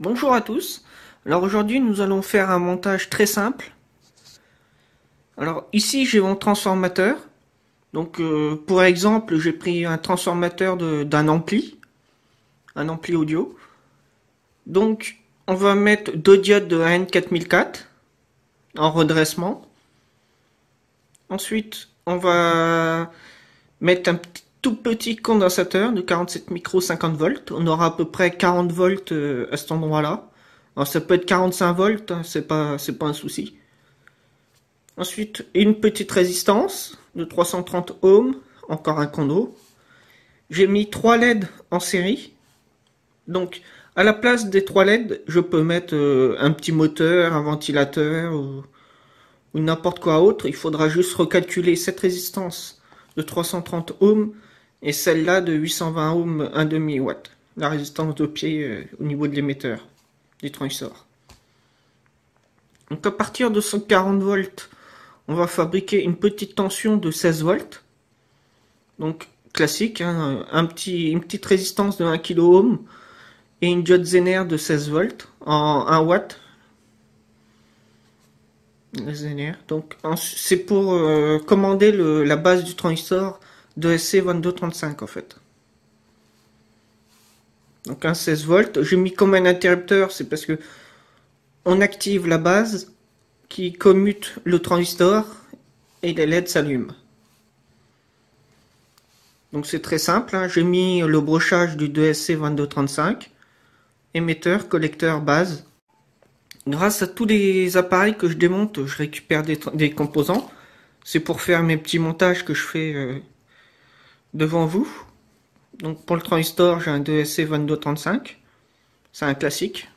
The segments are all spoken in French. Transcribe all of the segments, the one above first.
Bonjour à tous. Alors aujourd'hui nous allons faire un montage très simple. Alors ici j'ai mon transformateur. Donc pour exemple j'ai pris un transformateur d'un ampli. Un ampli audio. Donc on va mettre deux diodes de AN4004 en redressement. Ensuite on va mettre un tout petit condensateur de 47 micros 50 volts. On aura à peu près 40 volts à cet endroit-là. Alors ça peut être 45 volts, hein, c'est pas un souci. Ensuite, une petite résistance de 330 ohms, encore un condo. J'ai mis 3 LED en série. Donc, à la place des 3 LED, je peux mettre un petit moteur, un ventilateur ou n'importe quoi autre. Il faudra juste recalculer cette résistance de 330 ohms et celle-là de 820 ohms 1,5 watt. La résistance de pied au niveau de l'émetteur du transistor. Donc à partir de 140 volts, on va fabriquer une petite tension de 16 volts. Donc classique, hein, une petite résistance de 1 kΩ et une diode Zener de 16 volts en 1 watt. Donc c'est pour commander la base du transistor de SC2235 en fait. Donc un 16 volts. J'ai mis comme un interrupteur, c'est parce que on active la base qui commute le transistor et les LED s'allument. Donc c'est très simple, hein. J'ai mis le brochage du 2SC2235, émetteur, collecteur, base. Grâce à tous les appareils que je démonte, je récupère des composants. C'est pour faire mes petits montages que je fais devant vous. Donc pour le transistor, j'ai un 2SC2235. C'est un classique.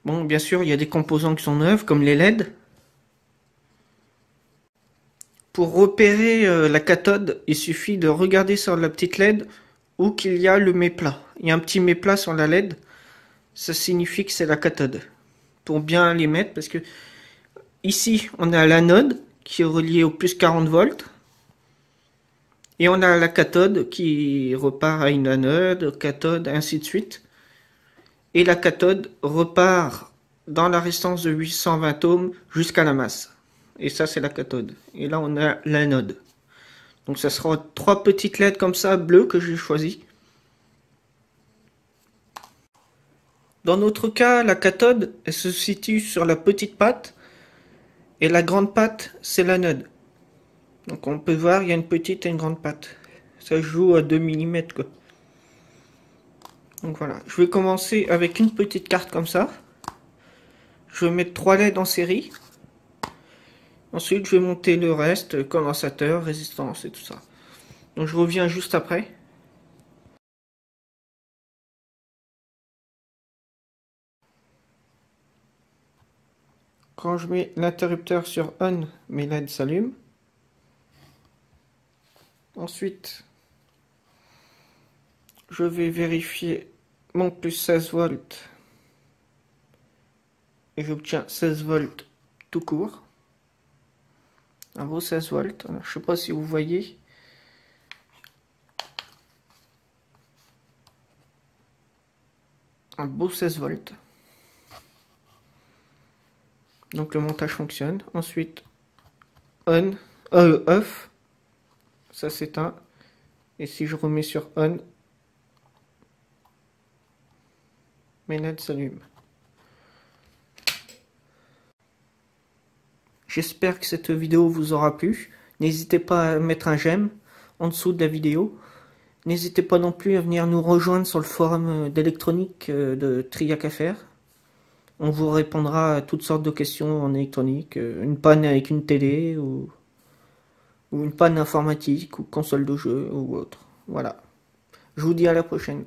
Bon, bien sûr, il y a des composants qui sont neufs, comme les LED. Pour repérer la cathode, il suffit de regarder sur la petite LED où qu'il y a le méplat. Il y a un petit méplat sur la LED. Ça signifie que c'est la cathode. Pour bien les mettre, parce que ici, on a l'anode qui est reliée au plus 40 volts. Et on a la cathode qui repart à une anode, cathode, ainsi de suite. Et la cathode repart dans la résistance de 820 ohms jusqu'à la masse. Et ça, c'est la cathode. Et là, on a l'anode. Donc, ça sera 3 petites LED comme ça, bleues, que j'ai choisies. Dans notre cas, la cathode, elle se situe sur la petite patte. Et la grande patte, c'est l'anode. Donc, on peut voir, il y a une petite et une grande patte. Ça joue à 2 mm, quoi. Donc, voilà. Je vais commencer avec une petite carte comme ça. Je vais mettre 3 LED en série. Ensuite, je vais monter le reste, condensateur, résistance et tout ça. Donc, je reviens juste après. Quand je mets l'interrupteur sur on, mes LED s'allument. Ensuite, je vais vérifier mon plus 16 volts. Et j'obtiens 16 volts tout court. Un beau 16 volts. Alors, je ne sais pas si vous voyez. Un beau 16 volts. Donc le montage fonctionne. Ensuite, off. Ça s'éteint. Et si je remets sur on, mes LED s'allument. J'espère que cette vidéo vous aura plu. N'hésitez pas à mettre un j'aime en dessous de la vidéo. N'hésitez pas non plus à venir nous rejoindre sur le forum d'électronique de Triac Affaires. On vous répondra à toutes sortes de questions en électronique. Une panne avec une télé ou une panne informatique ou console de jeu ou autre. Voilà. Je vous dis à la prochaine.